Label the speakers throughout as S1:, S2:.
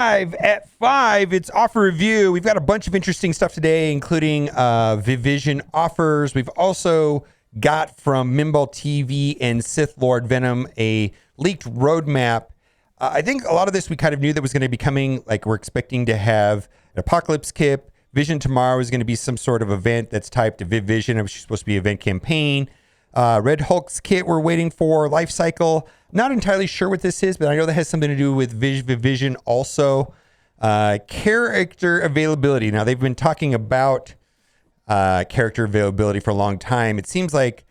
S1: Live at 5, it's offer review. We've got a bunch of interesting stuff today, including Vivision offers. We've also got from Minball TV and Sith Lord Venom a leaked roadmap. I think a lot of this we kind of knew that was going to be coming. Like, we're expecting to have an Apocalypse kit. Vision tomorrow is going to be some sort of event that's typed to Vivision. It was supposed to be an event campaign. Red Hulk's kit we're waiting for. Life Cycle. Not entirely sure what this is, but I know that has something to do with Vision also. Character availability. Now, they've been talking about character availability for a long time. It seems like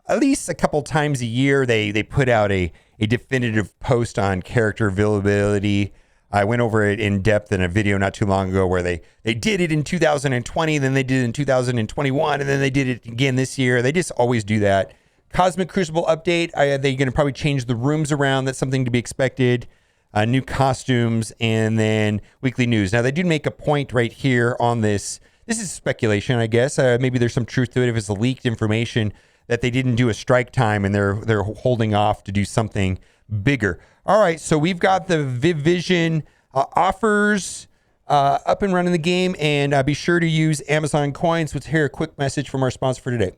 S1: at least a couple times a year they put out a definitive post on character availability. I went over it in depth in a video not too long ago where they did it in 2020, then they did it in 2021, and then they did it again this year. They just always do that. Cosmic Crucible update. They're going to probably change the rooms around. That's something to be expected. New costumes, and then weekly news. Now, they do make a point right here on this. This is speculation, I guess. Maybe there's some truth to it if it's leaked information that they didn't do a strike time and they're holding off to do something bigger. All right, so we've got the Vivision offers up and running the game, and be sure to use Amazon coins. Let's hear a quick message from our sponsor for today.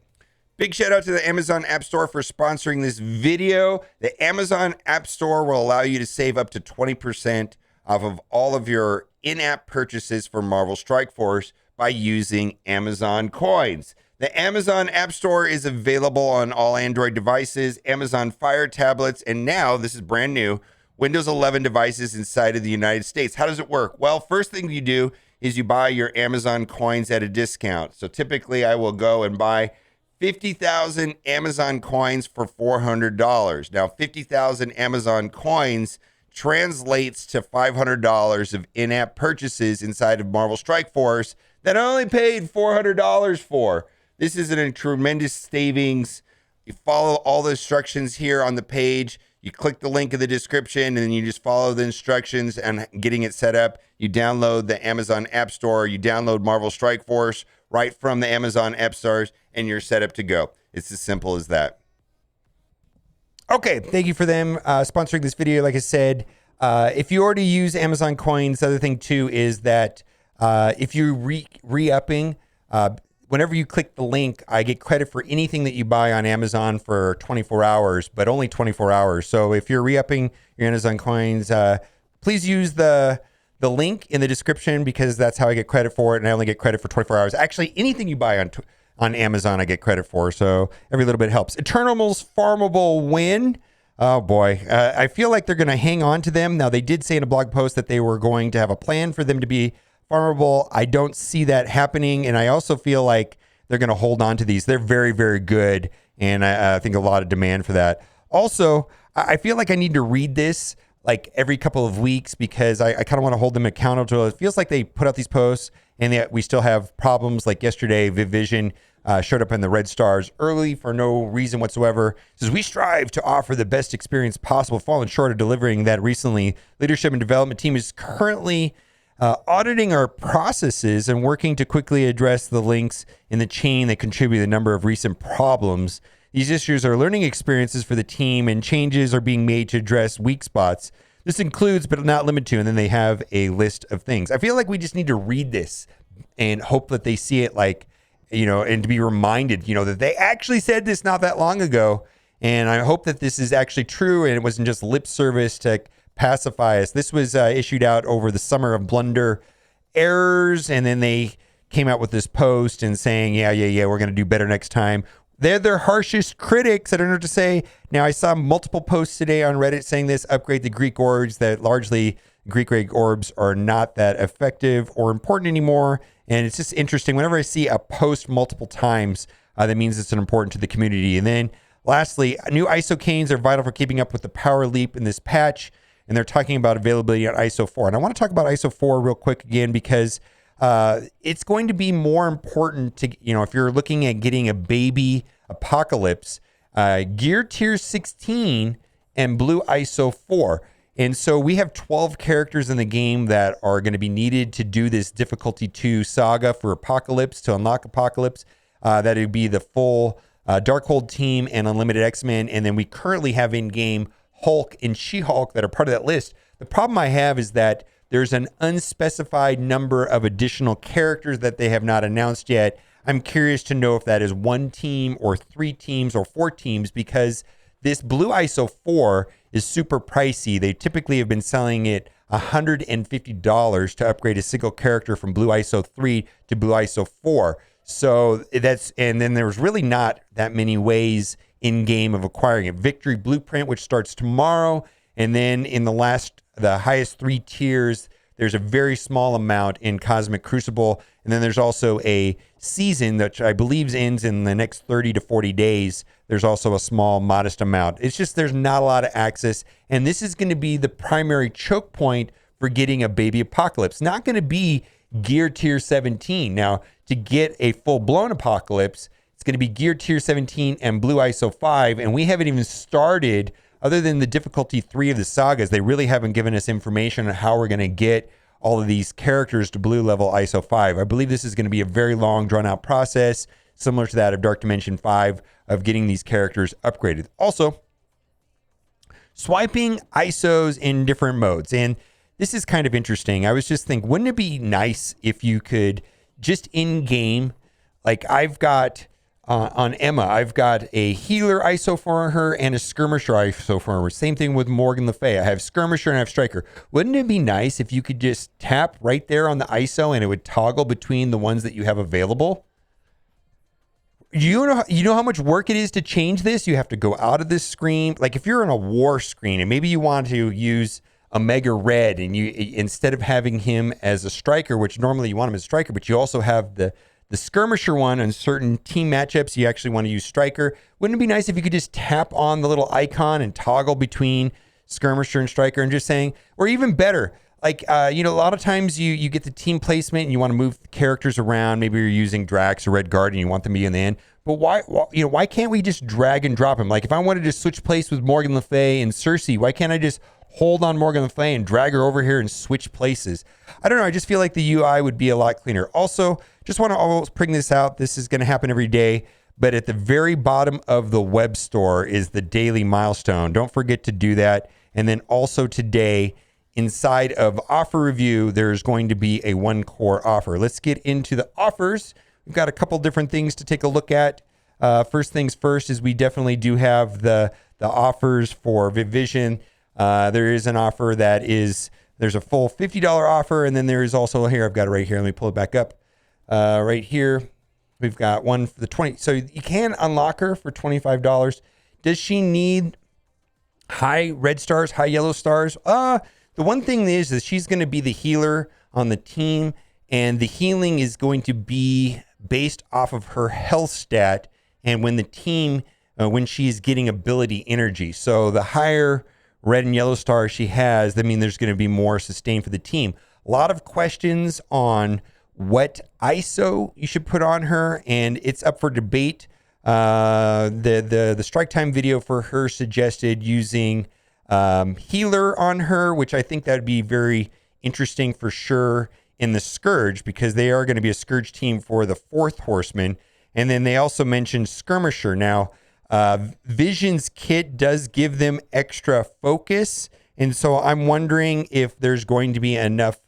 S1: Big shout out to the Amazon App Store for sponsoring this video. The Amazon App Store will allow you to save up to 20% off of all of your in-app purchases for Marvel Strike Force by using Amazon coins. The Amazon App Store is available on all Android devices, Amazon Fire tablets, and now, this is brand new, Windows 11 devices inside of the United States. How does it work? Well, first thing you do is you buy your Amazon coins at a discount. So typically I will go and buy 50,000 Amazon coins for $400. Now, 50,000 Amazon coins translates to $500 of in-app purchases inside of Marvel Strike Force that I only paid $400 for. This is a tremendous savings. You follow all the instructions here on the page. You click the link in the description, and then you just follow the instructions and getting it set up. You download the Amazon App Store. You download Marvel Strike Force right from the Amazon App Stores, and you're set up to go. It's as simple as that. Okay, thank you for them sponsoring this video. Like I said, if you already use Amazon coins, the other thing too is that if you're re-upping, whenever you click the link, I get credit for anything that you buy on Amazon for 24 hours, but only 24 hours. So if you're re-upping your Amazon coins, please use the link in the description, because that's how I get credit for it, and I only get credit for 24 hours. Actually, anything you buy on Amazon, I get credit for, so every little bit helps. Eternals farmable win. Oh boy, I feel like they're going to hang on to them. Now, they did say in a blog post that they were going to have a plan for them to be farmable. I don't see that happening, and I also feel like they're going to hold on to these. They're very, very good, and I think a lot of demand for that. Also, I feel like I need to read this like every couple of weeks, because I kind of want to hold them accountable to it. It feels like they put out these posts and yet we still have problems. Like yesterday, Vivision showed up in the red stars early for no reason whatsoever. It says, we strive to offer the best experience possible, falling short of delivering that recently. Leadership and development team is currently auditing our processes and working to quickly address the links in the chain that contribute to the number of recent problems. These issues are learning experiences for the team, and changes are being made to address weak spots. This includes, but not limited to, and then they have a list of things. I feel like we just need to read this and hope that they see it, like, you know, and to be reminded, that they actually said this not that long ago. And I hope that this is actually true and it wasn't just lip service to pacify us. This was issued out over the summer of blunder errors, and then they came out with this post and saying, yeah, we're going to do better next time. They're their harshest critics. I don't know what to say. Now, I saw multiple posts today on Reddit saying this, upgrade the Greek orbs, that largely Greek orbs are not that effective or important anymore. And it's just interesting. Whenever I see a post multiple times, that means it's important to the community. And then lastly, new ISO canes are vital for keeping up with the power leap in this patch. And they're talking about availability on ISO 4. And I want to talk about ISO 4 real quick again, because it's going to be more important to, if you're looking at getting a baby Apocalypse, Gear Tier 16 and Blue ISO 4. And so we have 12 characters in the game that are going to be needed to do this difficulty 2 saga for Apocalypse, to unlock Apocalypse. That would be the full Darkhold team and Unlimited X-Men. And then we currently have in-game Hulk and She-Hulk that are part of that list. The problem I have is that There's an unspecified number of additional characters that they have not announced yet. I'm curious to know if that is 1 team or 3 teams or 4 teams, because this Blue ISO 4 is super pricey. They typically have been selling it $150 to upgrade a single character from Blue ISO 3 to Blue ISO 4. So and then there's really not that many ways in game of acquiring it. Victory Blueprint, which starts tomorrow, and then in the highest 3 tiers, there's a very small amount in Cosmic Crucible, and then there's also a season that I believe ends in the next 30 to 40 days. There's also a small, modest amount. It's just there's not a lot of access, and this is going to be the primary choke point for getting a Baby Apocalypse. Not going to be Gear Tier 17. Now, to get a full-blown Apocalypse, it's going to be Gear Tier 17 and Blue ISO 5, and we haven't even started, other than the difficulty 3 of the sagas. They really haven't given us information on how we're going to get all of these characters to blue level ISO 5. I believe this is going to be a very long, drawn-out process, similar to that of Dark Dimension 5, of getting these characters upgraded. Also, swiping ISOs in different modes. And this is kind of interesting. I was just thinking, wouldn't it be nice if you could just in-game, like I've got on Emma, I've got a healer ISO for her and a skirmisher ISO for her. Same thing with Morgan Le Fay. I have skirmisher and I have striker. Wouldn't it be nice if you could just tap right there on the ISO and it would toggle between the ones that you have available? You know how much work it is to change this? You have to go out of this screen. Like if you're on a war screen and maybe you want to use Omega Red, and you, instead of having him as a striker, which normally you want him as a striker, but you also have the skirmisher one on certain team matchups, you actually want to use striker. Wouldn't it be nice if you could just tap on the little icon and toggle between skirmisher and striker, and just saying, or even better, like, a lot of times you get the team placement and you want to move characters around. Maybe you're using Drax or Red Guard and you want them to be in the end. But why can't we just drag and drop him? Like if I wanted to switch place with Morgan Le Fay and Cersei, why can't I just hold on Morgan Le Fay and drag her over here and switch places? I don't know. I just feel like the UI would be a lot cleaner. Also, just want to always bring this out. This is going to happen every day. But at the very bottom of the web store is the daily milestone. Don't forget to do that. And then also today, inside of offer review, there's going to be a 1-core offer. Let's get into the offers. We've got a couple different things to take a look at. First things first is we definitely do have the offers for Vivision. There is an offer there's a full $50 offer, and then there is also here, I've got it right here. Let me pull it back up. Right here, we've got one for the 20. So you can unlock her for $25. Does she need high red stars, high yellow stars? The one thing is that she's going to be the healer on the team, and the healing is going to be based off of her health stat and when she's getting ability energy. So the higher red and yellow stars she has, that means there's going to be more sustain for the team. A lot of questions on what ISO you should put on her, and it's up for debate. The strike time video for her suggested using healer on her, which I think that would be very interesting for sure in the Scourge, because they are going to be a Scourge team for the 4th Horseman. And then they also mentioned skirmisher. Now, Vision's kit does give them extra focus, and so I'm wondering if there's going to be enough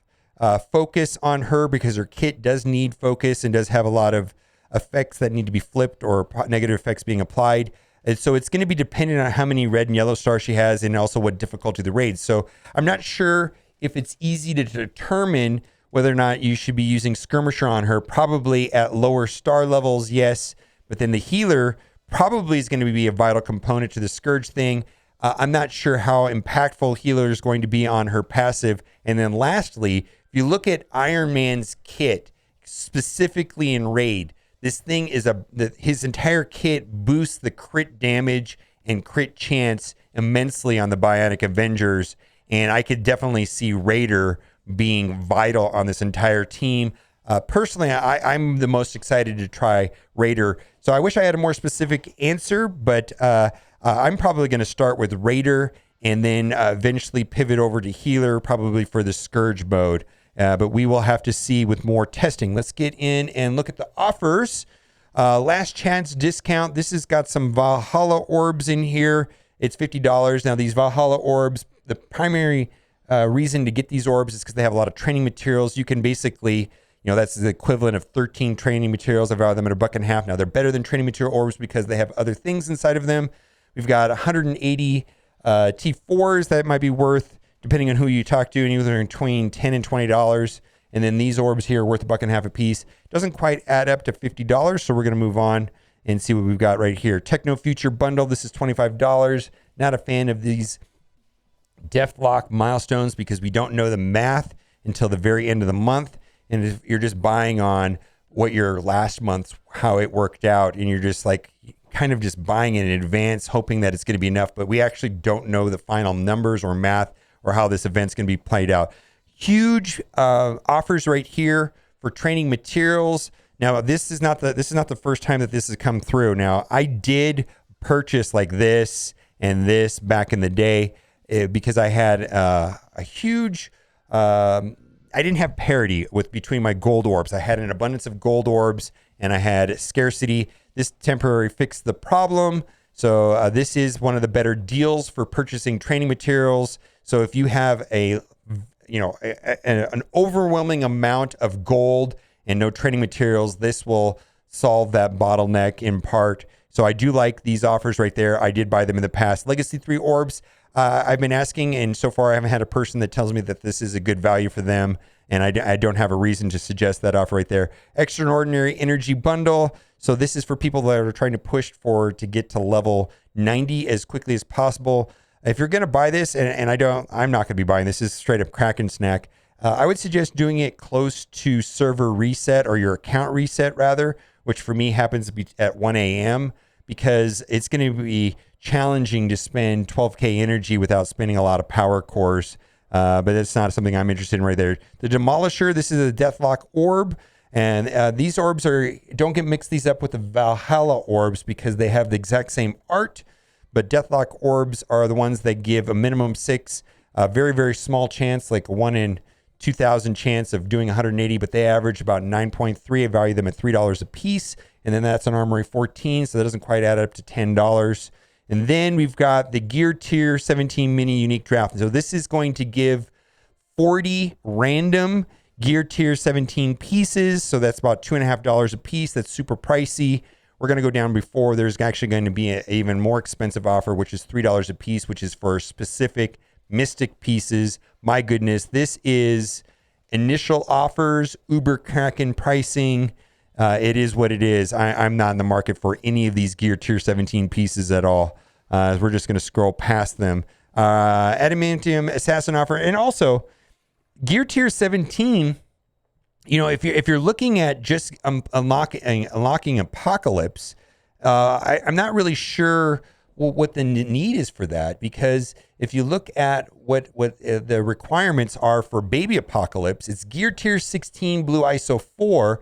S1: focus on her, because her kit does need focus and does have a lot of effects that need to be flipped or negative effects being applied. And so it's going to be dependent on how many red and yellow stars she has, and also what difficulty of the raid. So I'm not sure if it's easy to determine whether or not you should be using skirmisher on her. Probably at lower star levels, yes, but then the healer probably is going to be a vital component to the Scourge thing. I'm not sure how impactful healer is going to be on her passive. And then lastly, if you look at Iron Man's kit, specifically in raid, this thing is his entire kit boosts the crit damage and crit chance immensely on the Bionic Avengers. And I could definitely see Raider being vital on this entire team. Personally, I'm the most excited to try Raider. So I wish I had a more specific answer, but I'm probably going to start with Raider and then eventually pivot over to healer, probably for the Scourge mode. But we will have to see with more testing. Let's get in and look at the offers. Last chance discount. This has got some Valhalla Orbs in here. It's $50. Now, these Valhalla Orbs, the primary reason to get these orbs is because they have a lot of training materials. You can basically, that's the equivalent of 13 training materials. I value them at $1.50. Now they're better than training material orbs because they have other things inside of them. We've got 180 T4s that might be worth, depending on who you talk to, anywhere between $10 and $20. And then these orbs here are worth $1.50 a piece. Doesn't quite add up to $50, so we're going to move on and see what we've got right here. Techno Future Bundle. This is $25. Not a fan of these Deathlock milestones because we don't know the math until the very end of the month. And if you're just buying on what your last month's, how it worked out, and you're just like kind of just buying in advance, hoping that it's going to be enough, but we actually don't know the final numbers or math or how this event's going to be played out. Huge offers right here for training materials. Now, this is not the first time that this has come through. Now, I did purchase like this and this back in the day because I had a huge. I didn't have parity between my gold orbs. I had an abundance of gold orbs and I had scarcity. This temporarily fixed the problem. So this is one of the better deals for purchasing training materials. So if you have an overwhelming amount of gold and no training materials, this will solve that bottleneck in part. So I do like these offers right there. I did buy them in the past. Legacy 3 orbs, I've been asking, and so far I haven't had a person that tells me that this is a good value for them, and I don't have a reason to suggest that offer right there. Extraordinary Energy Bundle. So this is for people that are trying to push to get to level 90 as quickly as possible. If you're going to buy this, and I'm not going to be buying this is straight up Kraken snack. I would suggest doing it close to server reset or your account reset rather, which for me happens to be at 1 a.m. because it's going to be challenging to spend 12K energy without spending a lot of power cores. But that's not something I'm interested in right there. The Demolisher, this is a Deathlock Orb. And these orbs don't get mixed these up with the Valhalla Orbs because they have the exact same art. But Deathlock Orbs are the ones that give a minimum 6, very, very small chance, like 1 in 2,000 chance of doing 180, but they average about 9.3. I value them at $3 a piece. And then that's an Armory 14, so that doesn't quite add up to $10. And then we've got the Gear Tier 17 Mini Unique Draft. So this is going to give 40 random Gear Tier 17 pieces. So that's about $2.50 a piece. That's super pricey. We're going to go down before. There's actually going to be an even more expensive offer, which is $3 a piece, which is for specific Mystic pieces. My goodness, this is initial offers, Uber Kraken pricing. It is what it is. I'm not in the market for any of these Gear Tier 17 pieces at all. We're just going to scroll past them. Adamantium Assassin offer. And also, Gear Tier 17, if you're looking at just unlocking Apocalypse, I'm not really sure what the need is for that, because if you look at what the requirements are for Baby Apocalypse, it's Gear Tier 16 Blue ISO 4.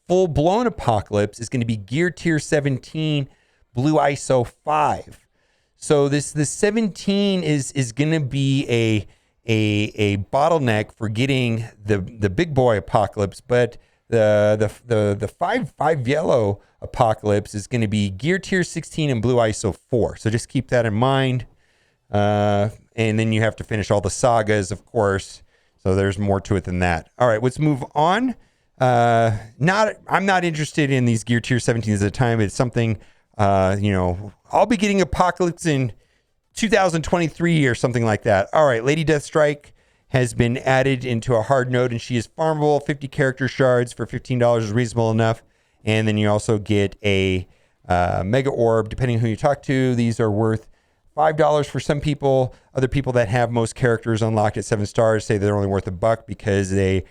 S1: Full blown Apocalypse is going to be Gear Tier 17 Blue ISO 5. So the 17 is going to be a bottleneck for getting the big boy Apocalypse, but the 5 yellow Apocalypse is going to be Gear Tier 16 and Blue ISO 4. So just keep that in mind. And then you have to finish all the sagas, of course. So there's more to it than that. All right, let's move on. I'm not interested in these Gear Tier 17s at the time. It's something, I'll be getting Apocalypse in 2023 or something like that. All right, Lady Deathstrike has been added into a hard node, and she is farmable. 50 character shards for $15 is reasonable enough. And then you also get a Mega Orb, depending on who you talk to. These are worth $5 for some people. Other people that have most characters unlocked at 7 stars say they're only worth $1 because they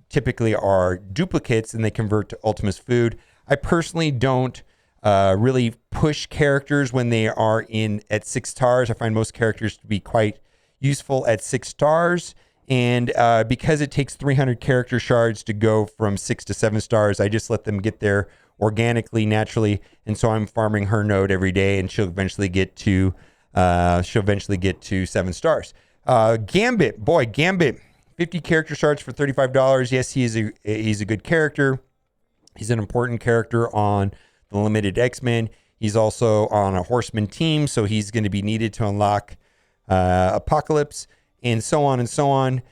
S1: typically are duplicates and they convert to Ultima's food. I personally don't really push characters when they are at 6 stars. I find most characters to be quite useful at 6 stars. And because it takes 300 character shards to go from 6 to 7 stars, I just let them get there organically, naturally. And so I'm farming her node every day, and she'll eventually get to 7 stars. Gambit, 50 character shards for $35. Yes, he's a good character. He's an important character on the Limited X-Men. He's also on a Horseman team, so he's going to be needed to unlock Apocalypse. and so on and so on.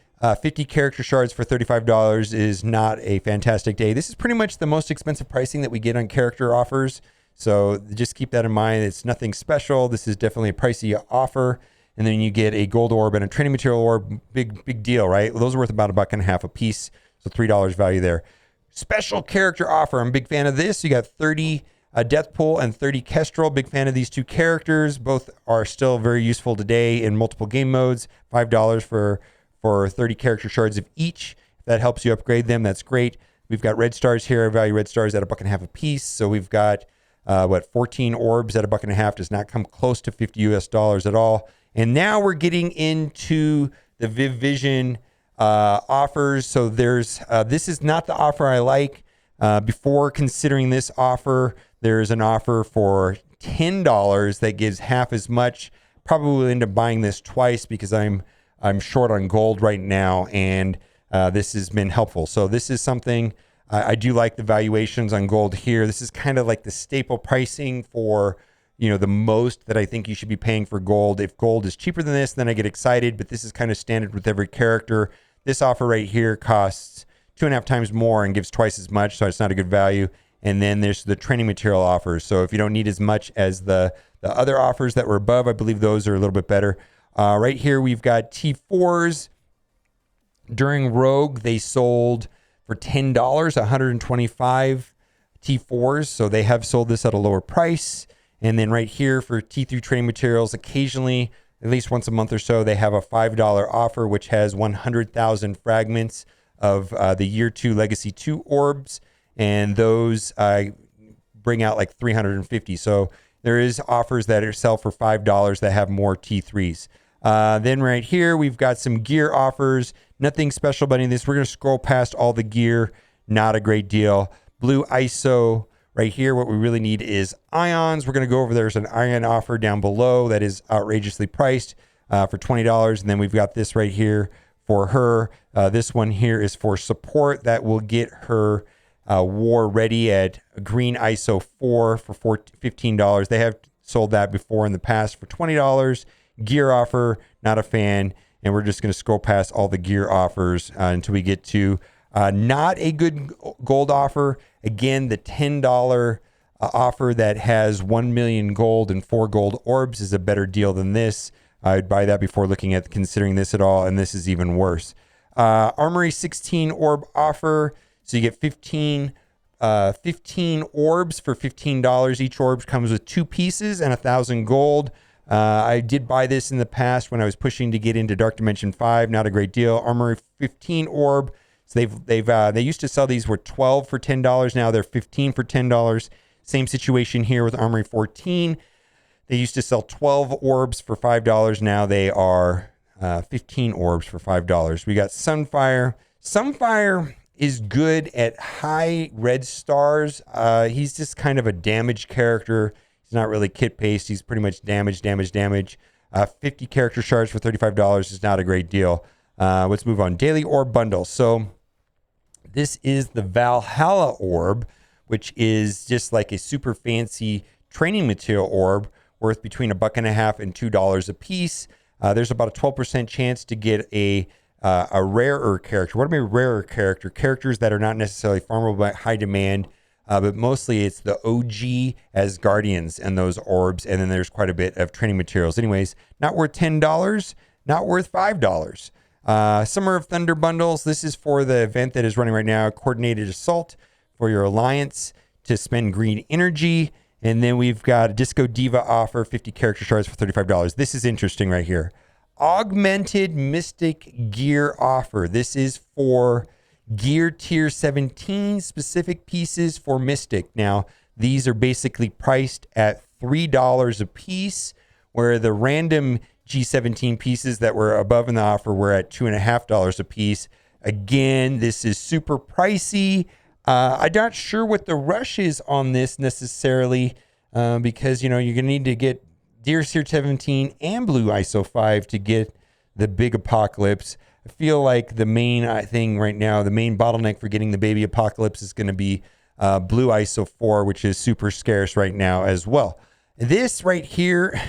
S1: 50 character shards for $35 is not a fantastic day. This is pretty much the most expensive pricing that we get on character offers. So just keep that in mind. It's nothing special. This is definitely a pricey offer. And then you get a gold orb and a training material orb. Big deal, right? Well, those are worth about $1.50 a piece. So $3 value there. Special character offer. I'm a big fan of this. You got 30 Deathpool and 30 Kestrel. Big fan of these two characters. Both are still very useful today in multiple game modes. $5 for 30 character shards of each. If that helps you upgrade them, that's great. We've got red stars here. I value red stars at $1.50 a piece. So we've got 14 orbs at $1.50. Does not come close to $50 US at all. And now we're getting into the Viv Vision offers. So there's this is not the offer I like. Before considering this offer, there's an offer for $10 that gives half as much. Probably will end up buying this twice because I'm short on gold right now, and this has been helpful. So this is something I do like the valuations on gold here. This is kind of like the staple pricing for, the most that I think you should be paying for gold. If gold is cheaper than this, then I get excited, but this is kind of standard with every character. This offer right here costs 2.5 times more and gives twice as much, so it's not a good value. And then there's the training material offers. So if you don't need as much as the other offers that were above, I believe those are a little bit better. Right here, we've got T4s. During Rogue, they sold for $10, 125 T4s. So they have sold this at a lower price. And then right here for T3 training materials, occasionally, at least once a month or so, they have a $5 offer, which has 100,000 fragments of the Year 2 Legacy 2 orbs. And those bring out like 350. So there is offers that are sell for $5 that have more T3s. Then right here, we've got some gear offers. Nothing special about any of this. We're going to scroll past all the gear. Not a great deal. Blue ISO right here. What we really need is ions. We're going to go over. There's an ion offer down below that is outrageously priced for $20. And then we've got this right here for her. This one here is for support. That will get her war ready at green ISO 4 for $15. They have sold that before in the past for $20. Gear offer, not a fan. And we're just going to scroll past all the gear offers until we get to not a good gold offer. Again, the $10 offer that has 1 million gold and 4 gold orbs is a better deal than this. I would buy that before looking at considering this at all. And this is even worse. Armory 16 orb offer. So you get 15 orbs for $15. Each orb comes with 2 pieces and 1,000 gold. I did buy this in the past when I was pushing to get into Dark Dimension 5. Not a great deal. Armory 15 orb. So they used to sell these for 12 for $10. Now they're 15 for $10. Same situation here with Armory 14. They used to sell 12 orbs for $5. Now they are 15 orbs for $5. We got Sunfire. Sunfire is good at high red stars. He's just kind of a damage character. He's not really kit based. He's pretty much damage. 50 character shards for $35 is not a great deal. Let's move on. Daily orb bundle. So this is the Valhalla Orb, which is just like a super fancy training material orb worth between $1.50 and $2 a piece. There's about a 12% chance to get a rarer character. What do I mean rarer character? Characters that are not necessarily farmable but high demand, but mostly it's the OG as guardians and those orbs, and then there's quite a bit of training materials. Anyways, not worth $10, not worth $5. Summer of Thunder bundles. This is for the event that is running right now. Coordinated assault for your alliance to spend green energy. And then we've got a Disco Diva offer, 50 character shards for $35. This is interesting right here. Augmented Mystic Gear offer. This is for Gear Tier 17 specific pieces for Mystic. Now, these are basically priced at $3 a piece, where the random G17 pieces that were above in the offer were at $2.50 a piece. Again, this is super pricey. I'm not sure what the rush is on this necessarily, because, you're going to need to get Gear Tier 17 and Blue ISO 5 to get the big apocalypse. I feel like the main thing right now, the main bottleneck for getting the baby apocalypse is going to be Blue ISO 4, which is super scarce right now as well. This right here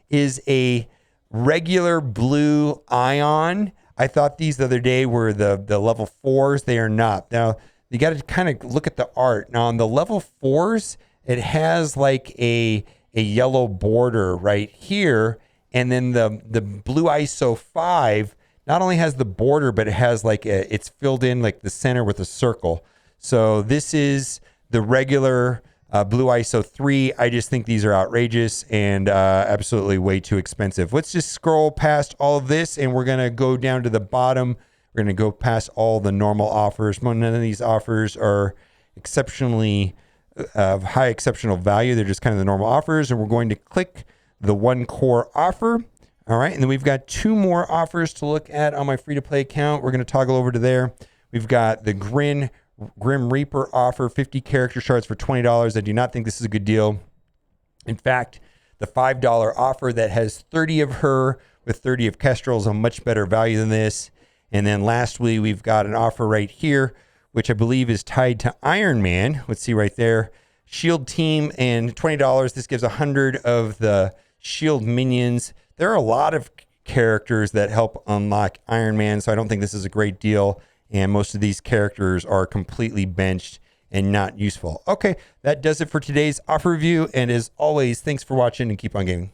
S1: is a regular blue ion. I thought these the other day were the level 4s. They are not. Now, you got to kind of look at the art. Now, on the level 4s, it has like a yellow border right here. And then the blue ISO 5 not only has the border, but it has like it's filled in like the center with a circle. So this is the regular blue ISO 3. I just think these are outrageous and absolutely way too expensive. Let's just scroll past all of this and we're going to go down to the bottom. We're going to go past all the normal offers. None of these offers are exceptionally high exceptional value. They're just kind of the normal offers. And we're going to click the one core offer. All right. And then we've got 2 more offers to look at on my free-to-play account. We're going to toggle over to there. We've got the Grim Reaper offer, 50 character shards for $20. I do not think this is a good deal. In fact, the $5 offer that has 30 of her with 30 of Kestrel is a much better value than this. And then lastly, we've got an offer right here, which I believe is tied to Iron Man. Let's see right there. Shield team and $20. This gives 100 of the Shield minions. There are a lot of characters that help unlock Iron Man, so I don't think this is a great deal. And most of these characters are completely benched and not useful. Okay, that does it for today's offer review. And as always, thanks for watching and keep on gaming.